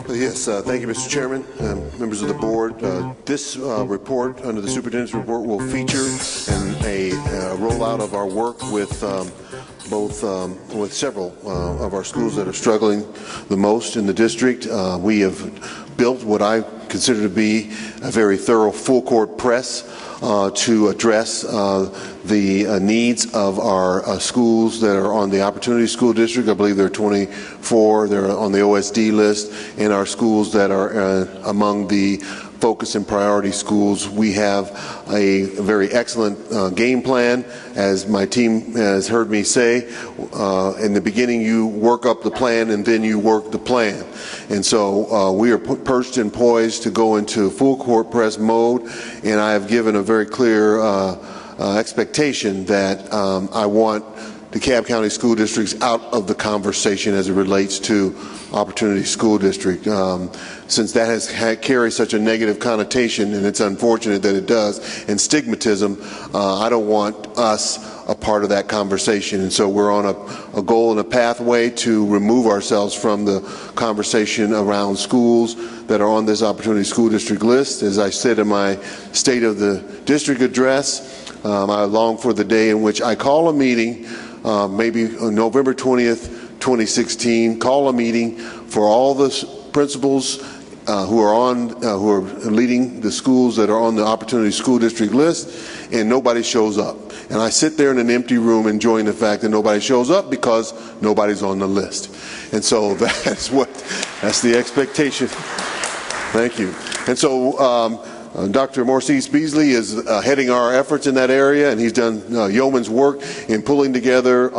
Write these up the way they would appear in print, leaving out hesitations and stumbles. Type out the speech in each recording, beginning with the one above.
Yes, thank you, Mr. Chairman, members of the board. This report, under the superintendent's report, will feature a rollout of our work with with several of our schools that are struggling the most in the district. We have built what I consider to be a very thorough full-court press to address the needs of our schools that are on the Opportunity School District. I believe there are 24. They're on the OSD list, and our schools that are among the focus and priority schools. We have a very excellent game plan. As my team has heard me say, in the beginning you work up the plan and then you work the plan. And so we are perched and poised to go into full court press mode, and I have given a very clear expectation that I want DeKalb County school districts out of the conversation as it relates to Opportunity School District, since that has carries such a negative connotation, and it's unfortunate that it does, and stigmatism. I don't want us a part of that conversation, and so we're on a goal and a pathway to remove ourselves from the conversation around schools that are on this Opportunity School District list. As I said in my State of the District address, I long for the day in which I call a meeting, maybe November 20th, 2016, call a meeting for all the principals who are leading the schools that are on the Opportunity School District list, and nobody shows up. And I sit there in an empty room enjoying the fact that nobody shows up because nobody's on the list. And so that's the expectation. Thank you. And so Dr. Maurice Beasley is heading our efforts in that area, and he's done yeoman's work in pulling together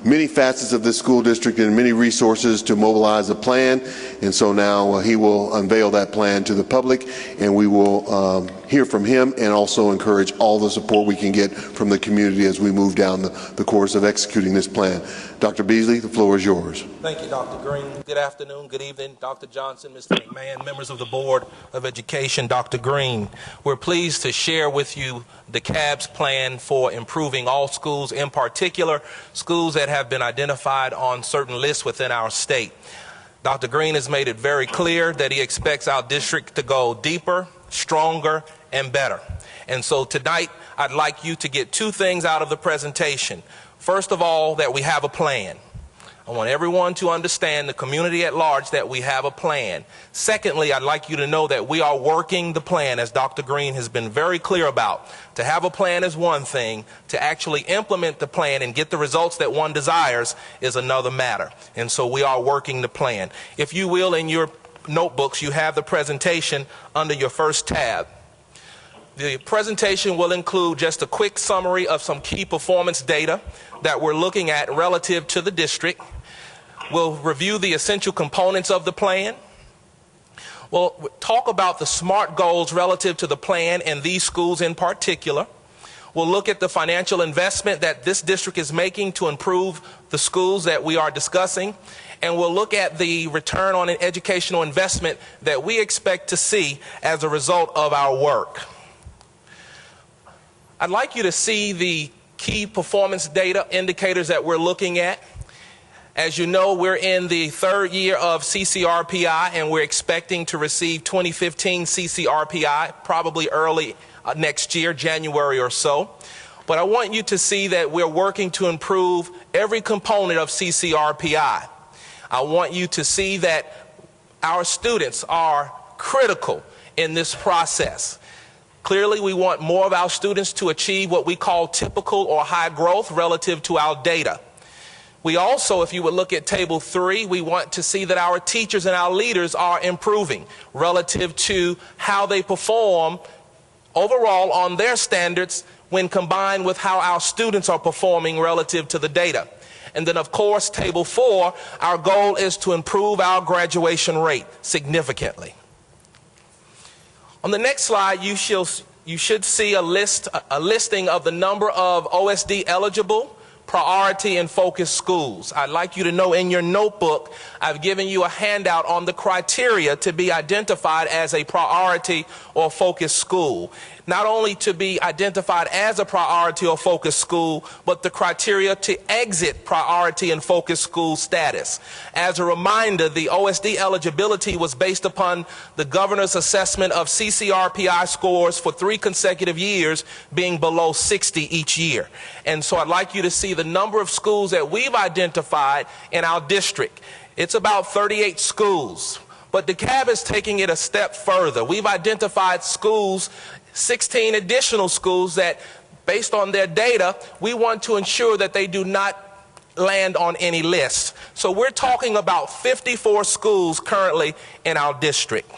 many facets of this school district and many resources to mobilize a plan. And so now he will unveil that plan to the public, and we will hear from him and also encourage all the support we can get from the community as we move down the course of executing this plan. Dr. Beasley, the floor is yours. Thank you, Dr. Green. Good afternoon, good evening, Dr. Johnson, Mr. McMahon, members of the Board of Education, Dr. Green. We're pleased to share with you DeKalb's plan for improving all schools, in particular schools that have been identified on certain lists within our state. Dr. Green has made it very clear that he expects our district to go deeper, stronger, and better. And so tonight, I'd like you to get two things out of the presentation. First of all, that we have a plan. I want everyone to understand, the community at large, that we have a plan. Secondly, I'd like you to know that we are working the plan, as Dr. Green has been very clear about. To have a plan is one thing. To actually implement the plan and get the results that one desires is another matter. And so we are working the plan. If you will, in your notebooks, you have the presentation under your first tab. The presentation will include just a quick summary of some key performance data that we're looking at relative to the district. We'll review the essential components of the plan. We'll talk about the SMART goals relative to the plan and these schools in particular. We'll look at the financial investment that this district is making to improve the schools that we are discussing. And we'll look at the return on an educational investment that we expect to see as a result of our work. I'd like you to see the key performance data indicators that we're looking at. As you know, we're in the third year of CCRPI, and we're expecting to receive 2015 CCRPI probably early next year, January or so. But I want you to see that we're working to improve every component of CCRPI. I want you to see that our students are critical in this process. Clearly, we want more of our students to achieve what we call typical or high growth relative to our data. We also, if you would look at Table 3, we want to see that our teachers and our leaders are improving relative to how they perform overall on their standards when combined with how our students are performing relative to the data. And then, of course, Table 4, our goal is to improve our graduation rate significantly. On the next slide, you should see a listing of the number of OSD eligible priority and focus schools. I'd like you to know in your notebook, I've given you a handout on the criteria to be identified as a priority or focus school. Not only to be identified as a priority or focus school, but the criteria to exit priority and focus school status. As a reminder, the OSD eligibility was based upon the governor's assessment of CCRPI scores for 3 consecutive years being below 60 each year. And so I'd like you to see the number of schools that we've identified in our district. It's about 38 schools. But DeKalb is taking it a step further. We've identified schools, 16 additional schools that, based on their data, we want to ensure that they do not land on any list. So we're talking about 54 schools currently in our district.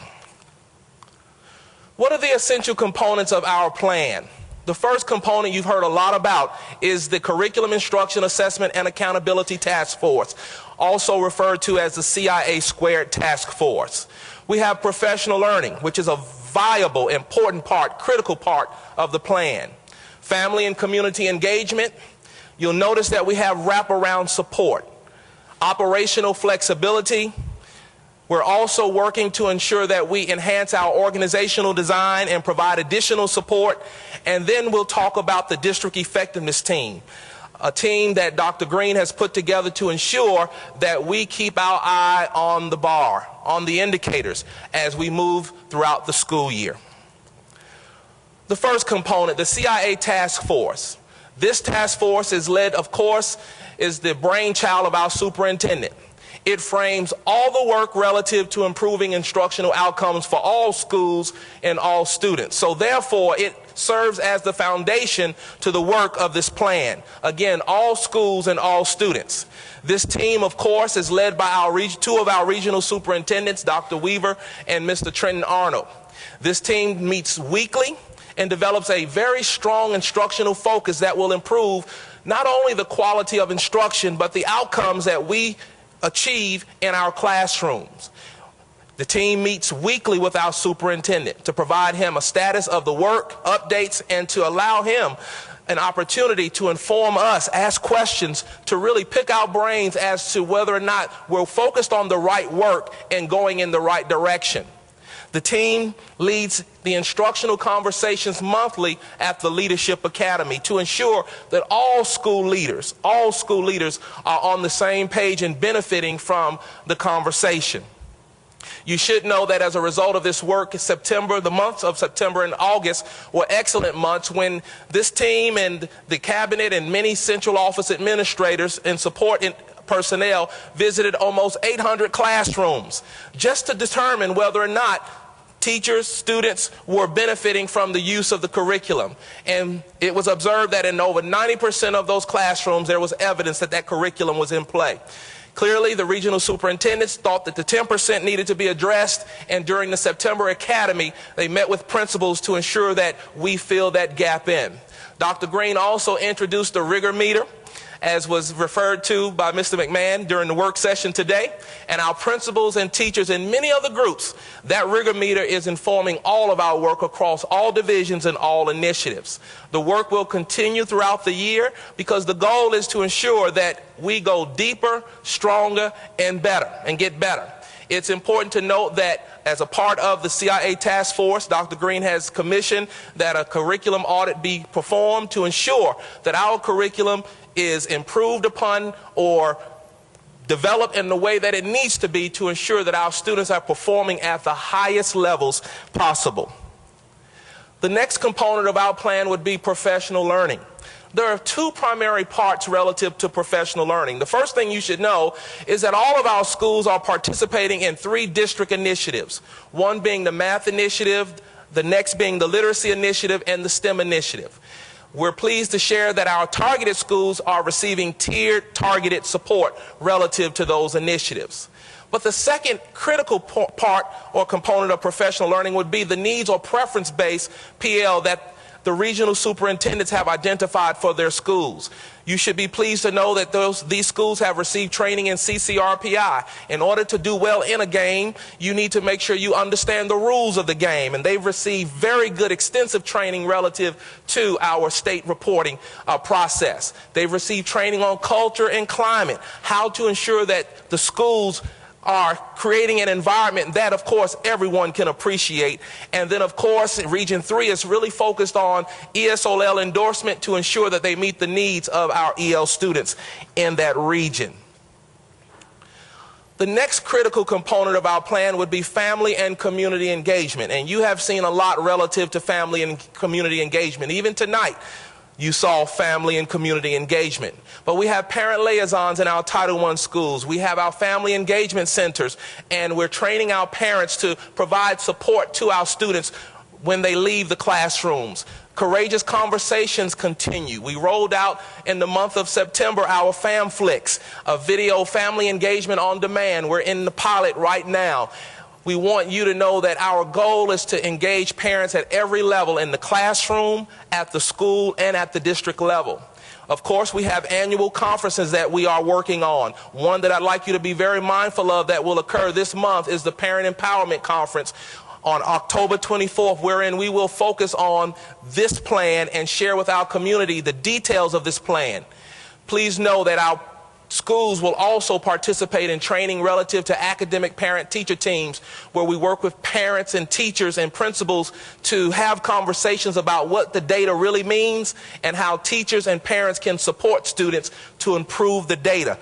What are the essential components of our plan? The first component you've heard a lot about is the Curriculum Instruction Assessment and Accountability Task Force, also referred to as the CIA Squared Task Force. We have professional learning, which is a viable, important part, critical part of the plan. Family and community engagement. You'll notice that we have wraparound support. Operational flexibility. We're also working to ensure that we enhance our organizational design and provide additional support. And then we'll talk about the district effectiveness team, a team that Dr. Green has put together to ensure that we keep our eye on the bar, on the indicators, as we move throughout the school year. The first component, the CIA Task Force. This task force is led, of course, is the brainchild of our superintendent. It frames all the work relative to improving instructional outcomes for all schools and all students. So therefore, it serves as the foundation to the work of this plan. Again, all schools and all students. This team, of course, is led by two of our regional superintendents, Dr. Weaver and Mr. Trenton Arnold. This team meets weekly and develops a very strong instructional focus that will improve not only the quality of instruction, but the outcomes that we achieve in our classrooms. The team meets weekly with our superintendent to provide him a status of the work, updates, and to allow him an opportunity to inform us, ask questions, to really pick our brains as to whether or not we're focused on the right work and going in the right direction. The team leads the instructional conversations monthly at the Leadership Academy to ensure that all school leaders are on the same page and benefiting from the conversation. You should know that as a result of this work, the months of September and August were excellent months when this team and the cabinet and many central office administrators and support personnel visited almost 800 classrooms just to determine whether or not teachers, students were benefiting from the use of the curriculum. And it was observed that in over 90% of those classrooms, there was evidence that that curriculum was in play. Clearly, the regional superintendents thought that the 10% needed to be addressed, and during the September Academy, they met with principals to ensure that we fill that gap in. Dr. Green also introduced the rigor meter, as was referred to by Mr. McMahon during the work session today, and our principals and teachers and many other groups, that rigor meter is informing all of our work across all divisions and all initiatives. The work will continue throughout the year because the goal is to ensure that we go deeper, stronger, and better, and get better. It's important to note that as a part of the CIA task force, Dr. Green has commissioned that a curriculum audit be performed to ensure that our curriculum is improved upon or developed in the way that it needs to be to ensure that our students are performing at the highest levels possible. The next component of our plan would be professional learning. There are two primary parts relative to professional learning. The first thing you should know is that all of our schools are participating in 3 district initiatives, one being the math initiative, the next being the literacy initiative, and the STEM initiative. We're pleased to share that our targeted schools are receiving tiered targeted support relative to those initiatives. But the second critical part or component of professional learning would be the needs or preference-based PL that the regional superintendents have identified for their schools. You should be pleased to know that these schools have received training in CCRPI. In order to do well in a game, you need to make sure you understand the rules of the game, and they've received very good extensive training relative to our state reporting process. They've received training on culture and climate, how to ensure that the schools are creating an environment that, of course, everyone can appreciate. And then, of course, Region 3 is really focused on ESOL endorsement to ensure that they meet the needs of our EL students in that region. The next critical component of our plan would be family and community engagement. And you have seen a lot relative to family and community engagement. Even tonight, you saw family and community engagement. But we have parent liaisons in our Title I schools. We have our family engagement centers, and we're training our parents to provide support to our students when they leave the classrooms. Courageous conversations continue. We rolled out in the month of September our FamFlix, a video family engagement on demand. We're in the pilot right now. We want you to know that our goal is to engage parents at every level, in the classroom, at the school, and at the district level. Of course, we have annual conferences that we are working on. One that I'd like you to be very mindful of that will occur this month is the Parent Empowerment Conference on October 24th, wherein we will focus on this plan and share with our community the details of this plan. Please know that our schools will also participate in training relative to academic parent-teacher teams, where we work with parents and teachers and principals to have conversations about what the data really means and how teachers and parents can support students to improve the data.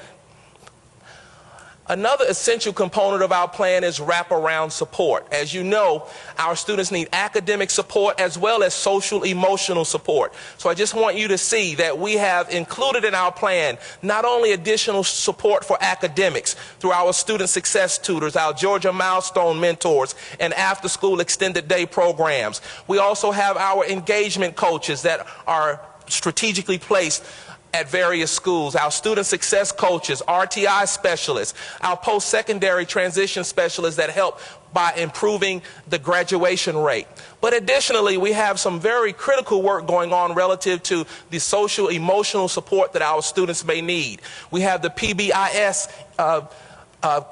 Another essential component of our plan is wraparound support. As you know, our students need academic support as well as social emotional support. So I just want you to see that we have included in our plan not only additional support for academics through our student success tutors, our Georgia Milestone mentors, and after-school extended day programs. We also have our engagement coaches that are strategically placed at various schools, our student success coaches, RTI specialists, our post-secondary transition specialists that help by improving the graduation rate. But additionally, we have some very critical work going on relative to the social emotional support that our students may need. We have the PBIS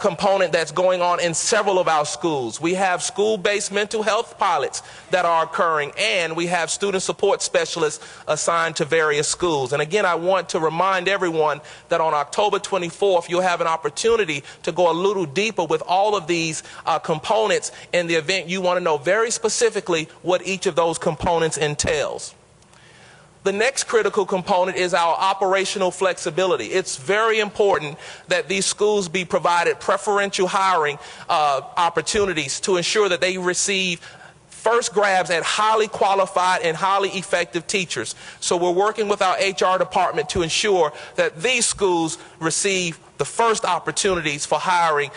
component that's going on in several of our schools. We have school-based mental health pilots that are occurring, and we have student support specialists assigned to various schools. And again, I want to remind everyone that on October 24th, you'll have an opportunity to go a little deeper with all of these components in the event you want to know very specifically what each of those components entails. The next critical component is our operational flexibility. It's very important that these schools be provided preferential hiring opportunities to ensure that they receive first grabs at highly qualified and highly effective teachers. So we're working with our HR department to ensure that these schools receive the first opportunities for hiring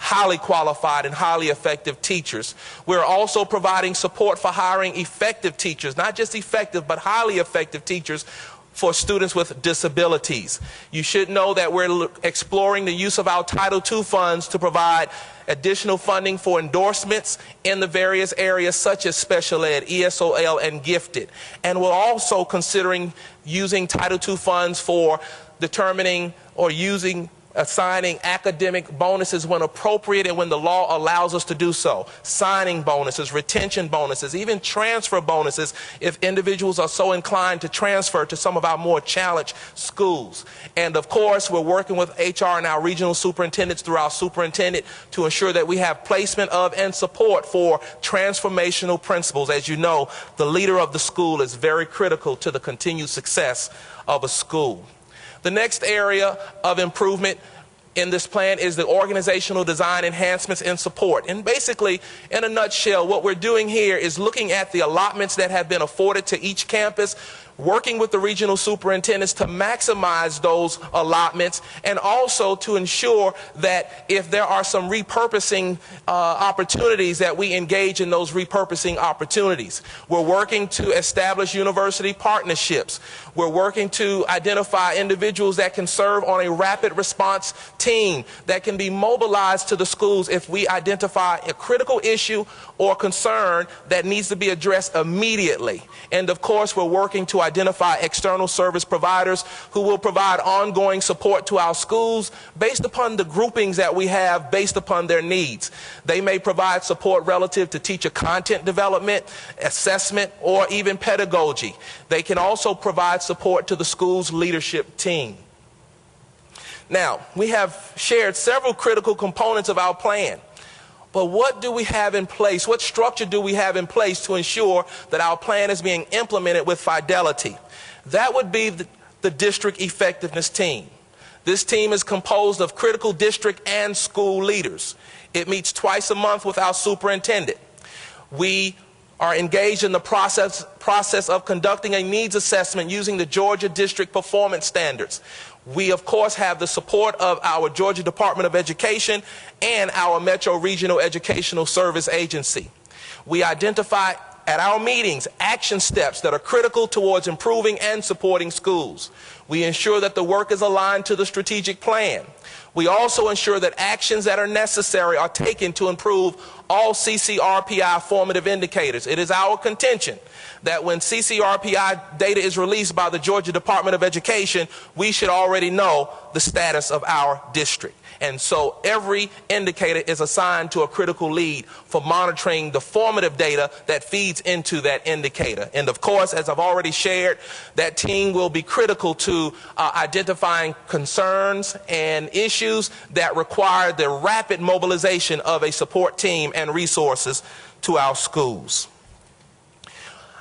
highly qualified and highly effective teachers. We're also providing support for hiring effective teachers, not just effective, but highly effective teachers for students with disabilities. You should know that we're exploring the use of our Title II funds to provide additional funding for endorsements in the various areas such as special ed, ESOL, and gifted. And we're also considering using Title II funds for determining or assigning academic bonuses when appropriate and when the law allows us to do so. Signing bonuses, retention bonuses, even transfer bonuses if individuals are so inclined to transfer to some of our more challenged schools. And of course, we're working with HR and our regional superintendents through our superintendent to ensure that we have placement of and support for transformational principals. As you know, the leader of the school is very critical to the continued success of a school. The next area of improvement in this plan is the organizational design enhancements and support. And basically, in a nutshell, what we're doing here is looking at the allotments that have been afforded to each campus, working with the regional superintendents to maximize those allotments, and also to ensure that if there are some repurposing opportunities, that we engage in those repurposing opportunities. We're working to establish university partnerships. We're working to identify individuals that can serve on a rapid response team that can be mobilized to the schools if we identify a critical issue or concern that needs to be addressed immediately. And of course, we're working to identify external service providers who will provide ongoing support to our schools based upon the groupings that we have based upon their needs. They may provide support relative to teacher content development, assessment, or even pedagogy. They can also provide support to the school's leadership team. Now, we have shared several critical components of our plan. But what do we have in place? What structure do we have in place to ensure that our plan is being implemented with fidelity? That would be the district effectiveness team. This team is composed of critical district and school leaders. It meets twice a month with our superintendent. We are engaged in the process of conducting a needs assessment using the Georgia District Performance Standards. We, of course, have the support of our Georgia Department of Education and our Metro Regional Educational Service Agency. We identify at our meetings action steps that are critical towards improving and supporting schools. We ensure that the work is aligned to the strategic plan. We also ensure that actions that are necessary are taken to improve all CCRPI formative indicators. It is our contention that when CCRPI data is released by the Georgia Department of Education, we should already know the status of our district. And so every indicator is assigned to a critical lead for monitoring the formative data that feeds into that indicator. And of course, as I've already shared, that team will be critical to identifying concerns and issues that require the rapid mobilization of a support team and resources to our schools.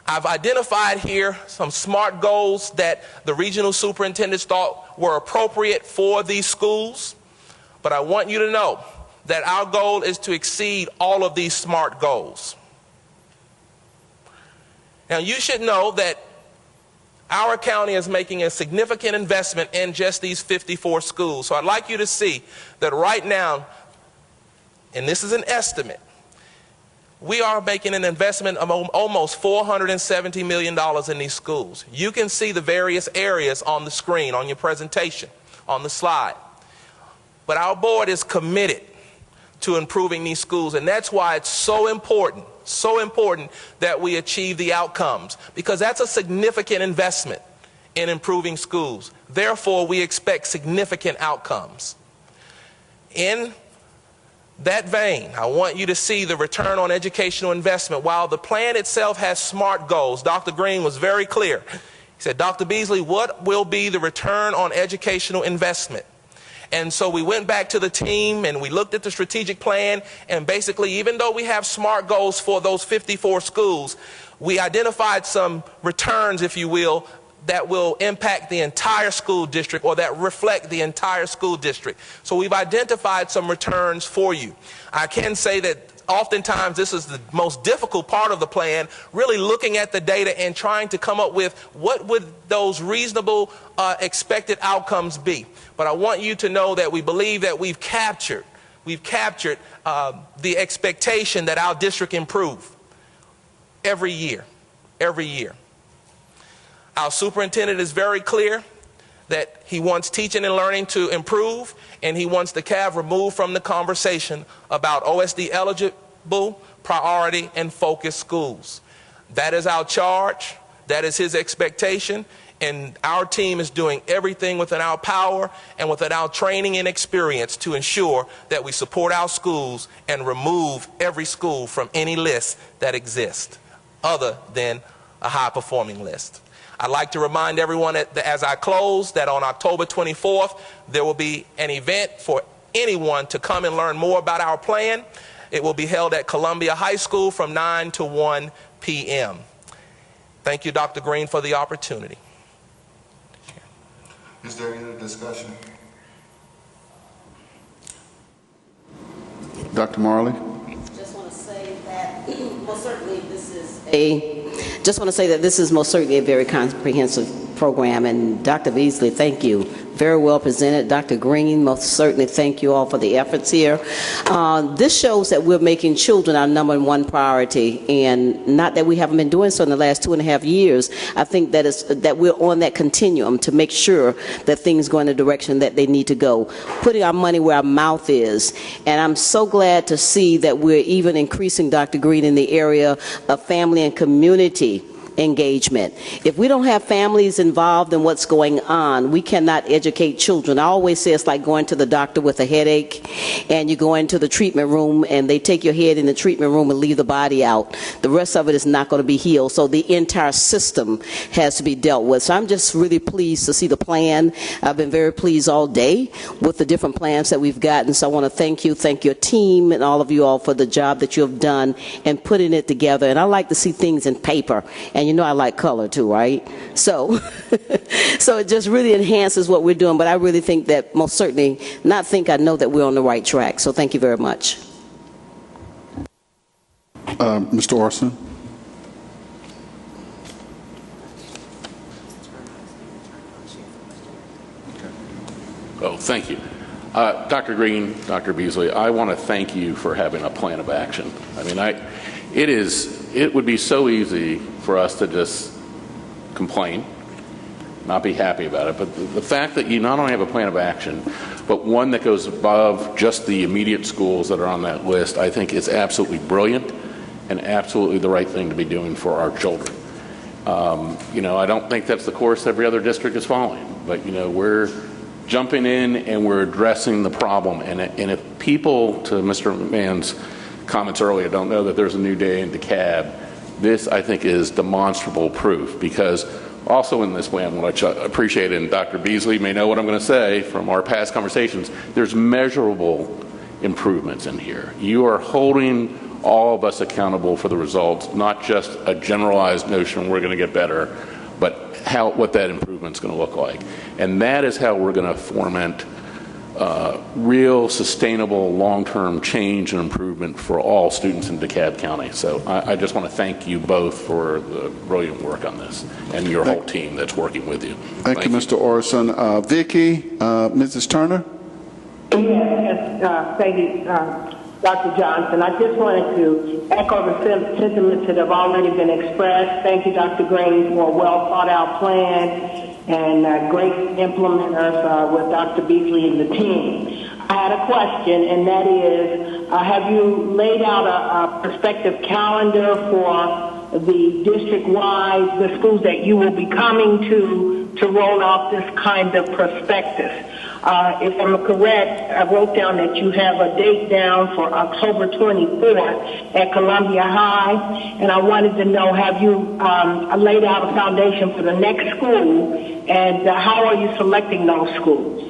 I've identified here some SMART goals that the regional superintendents thought were appropriate for these schools. But I want you to know that our goal is to exceed all of these SMART goals. Now, you should know that our county is making a significant investment in just these 54 schools. So I'd like you to see that right now, and this is an estimate, we are making an investment of almost $470 million in these schools. You can see the various areas on the screen, on your presentation, on the slide. But our board is committed to improving these schools, and that's why it's so important that we achieve the outcomes, because that's a significant investment in improving schools. Therefore, we expect significant outcomes. In that vein, I want you to see the return on educational investment. While the plan itself has SMART goals, Dr. Green was very clear. He said, Dr. Beasley, what will be the return on educational investment? And so we went back to the team and we looked at the strategic plan, and basically, even though we have SMART goals for those 54 schools, we identified some returns, if you will, that will impact the entire school district, or that reflect the entire school district. So we've identified some returns for you. I can say that oftentimes this is the most difficult part of the plan, really looking at the data and trying to come up with what would those reasonable expected outcomes be. But I want you to know that we believe that we've captured the expectation that our district improve every year. Our superintendent is very clear that he wants teaching and learning to improve, and he wants the DeKalb removed from the conversation about OSD eligible, priority, and focused schools. That is our charge. That is his expectation. And our team is doing everything within our power and within our training and experience to ensure that we support our schools and remove every school from any list that exists other than a high-performing list. I'd like to remind everyone as I close that on October 24th, there will be an event for anyone to come and learn more about our plan. It will be held at Columbia High School from 9 to 1 p.m. Thank you, Dr. Green, for the opportunity. Is there any discussion? Dr. Marley? Just want to say that most certainly this is most certainly a very comprehensive program, and Dr. Beasley, thank you very well presented. Dr. Green, most certainly thank you all for the efforts here. This shows that we're making children our #1 priority, and not that we haven't been doing so in the last 2.5 years. I think that we're on that continuum to make sure that things go in the direction that they need to go, putting our money where our mouth is. And I'm so glad to see that we're even increasing, Dr. Green, in the area of family and community engagement. If we don't have families involved in what's going on, we cannot educate children. I always say it's like going to the doctor with a headache, and you go into the treatment room and they take your head in the treatment room and leave the body out. The rest of it is not going to be healed. So the entire system has to be dealt with. So I'm just really pleased to see the plan. I've been very pleased all day with the different plans that we've gotten. So I want to thank your team and all of you all for the job that you have done in putting it together. And I like to see things in paper. And you know I like color too, right? So, so it just really enhances what we're doing. But I really think that, most certainly, I know that we're on the right track. So thank you very much. Mr. Orson. Oh, thank you. Dr. Green, Dr. Beasley, I want to thank you for having a plan of action. I mean, it would be so easy for us to just complain, not be happy about it, but the fact that you not only have a plan of action, but one that goes above just the immediate schools that are on that list, I think is absolutely brilliant and absolutely the right thing to be doing for our children. You know, I don't think that's the course every other district is following, but you know, we're jumping in and we're addressing the problem. And if people, to Mr. McMahon's comments earlier, don't know that there's a new day in DeKalb, this, I think, is demonstrable proof, because also in this plan, what I appreciate, and Dr. Beasley may know what I'm going to say from our past conversations, there's measurable improvements in here. You are holding all of us accountable for the results, not just a generalized notion we're going to get better, but what that improvement's going to look like. And that is how we're going to foment real, sustainable, long-term change and improvement for all students in DeKalb County. So I just want to thank you both for the brilliant work on this, and your whole team that's working with you. Thank you, Mr. Orson. Vicki, Mrs. Turner? Yes, thank you, Dr. Johnson. I just wanted to echo the sentiments that have already been expressed. Thank you, Dr. Green, for a well-thought-out plan and great implementers with Dr. Beasley and the team. I had a question, and that is, have you laid out a prospective calendar for the district-wide, the schools that you will be coming to roll out this kind of prospectus? If I'm correct, I wrote down that you have a date down for October 24th at Columbia High, and I wanted to know, have you laid out a foundation for the next school, and how are you selecting those schools?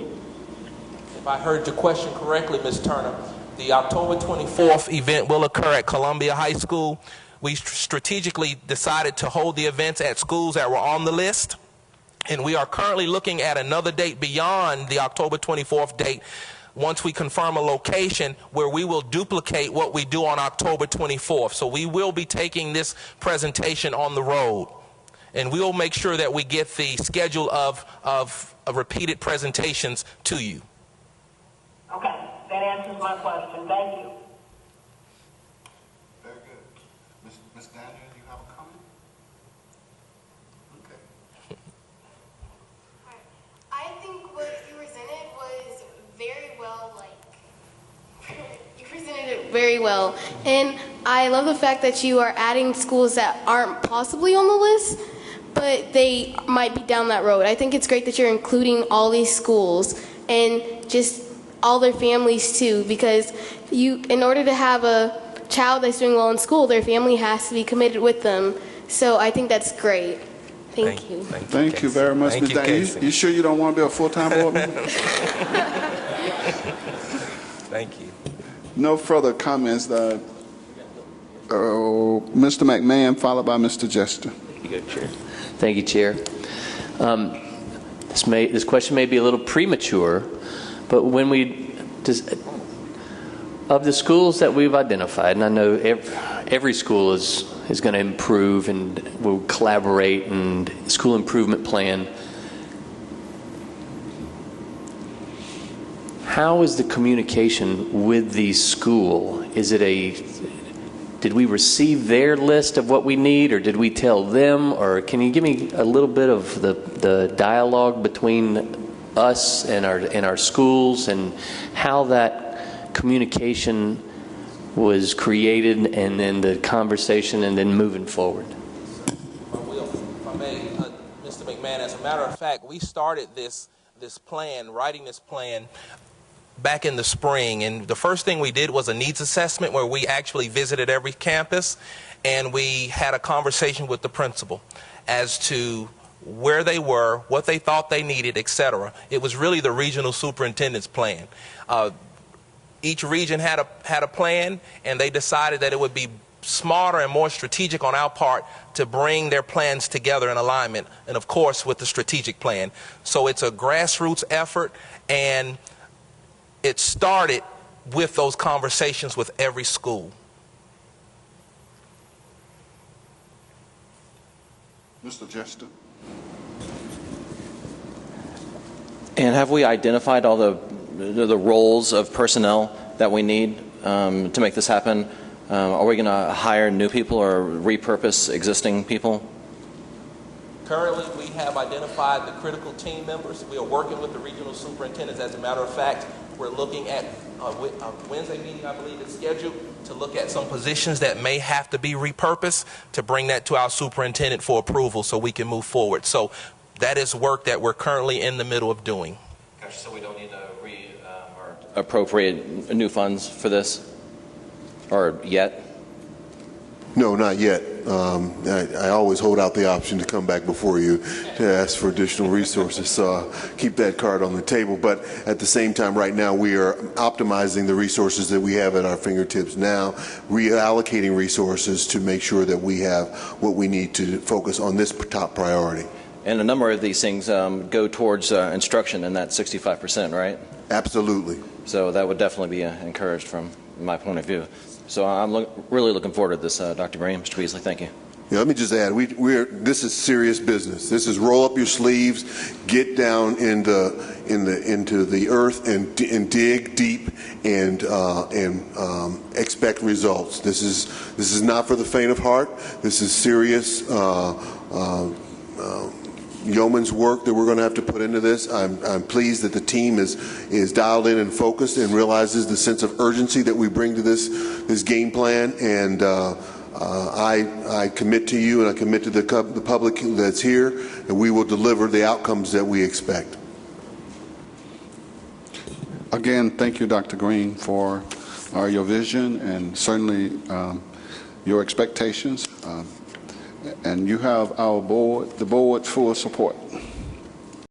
If I heard your question correctly, Ms. Turner, the October 24th event will occur at Columbia High School. We strategically decided to hold the events at schools that were on the list. And we are currently looking at another date beyond the October 24th date, once we confirm a location where we will duplicate what we do on October 24th. So we will be taking this presentation on the road, and we will make sure that we get the schedule of repeated presentations to you. Okay, that answers my question. Thank you. Very good. Ms. Daniel, you have a comment? Okay. I think what you presented was very well, you presented it very well. And I love the fact that you are adding schools that aren't possibly on the list, but they might be down that road. I think it's great that you're including all these schools and just all their families too, because in order to have a child that's doing well in school, their family has to be committed with them. So I think that's great. Thank you. Thank you very much, Ms. Daniel. You sure you don't want to be a full-time board member? Thank you. No further comments. Mr. McMahon, followed by Mr. Jester. Thank you, Chair. This question may be a little premature, but when of the schools that we've identified, and I know every school is going to improve and will collaborate, and school improvement plan. How is the communication with the school? Is it did we receive their list of what we need, or did we tell them? Or can you give me a little bit of the dialogue between us and our schools, and how that communication was created, and then the conversation, and then moving forward? If I may, Mr. McMahon, as a matter of fact, we started this plan, writing this plan, back in the spring, and the first thing we did was a needs assessment where we actually visited every campus, and we had a conversation with the principal as to where they were, what they thought they needed, etc. It was really the regional superintendent's plan. Each region had a plan, and they decided that it would be smarter and more strategic on our part to bring their plans together in alignment, and of course with the strategic plan. So it's a grassroots effort, and it started with those conversations with every school. Mr. Jester. And have we identified all the roles of personnel that we need to make this happen? Are we going to hire new people or repurpose existing people? Currently, we have identified the critical team members. We are working with the regional superintendents. As a matter of fact, we're looking at a Wednesday meeting, I believe, is scheduled to look at some positions that may have to be repurposed to bring that to our superintendent for approval so we can move forward. So that is work that we're currently in the middle of doing. Gosh, so we don't need to or appropriate new funds for this, or yet? No, not yet. I always hold out the option to come back before you to ask for additional resources, so keep that card on the table. But at the same time, right now, we are optimizing the resources that we have at our fingertips now, reallocating resources to make sure that we have what we need to focus on this top priority. And a number of these things go towards instruction in that 65%, right? Absolutely. So that would definitely be encouraged from my point of view. So I'm really looking forward to this, Dr. Green, Mr. Beasley. Thank you. Yeah, let me just add, this is serious business. This is roll up your sleeves, get down into the earth and dig deep and expect results. This is not for the faint of heart. This is serious yeoman's work that we're going to have to put into this. I'm pleased that the team is dialed in and focused and realizes the sense of urgency that we bring to this game plan. And I commit to you, and I commit to the public that's here, that we will deliver the outcomes that we expect. Again, thank you, Dr. Green, for your vision and certainly your expectations. And you have the board's full support.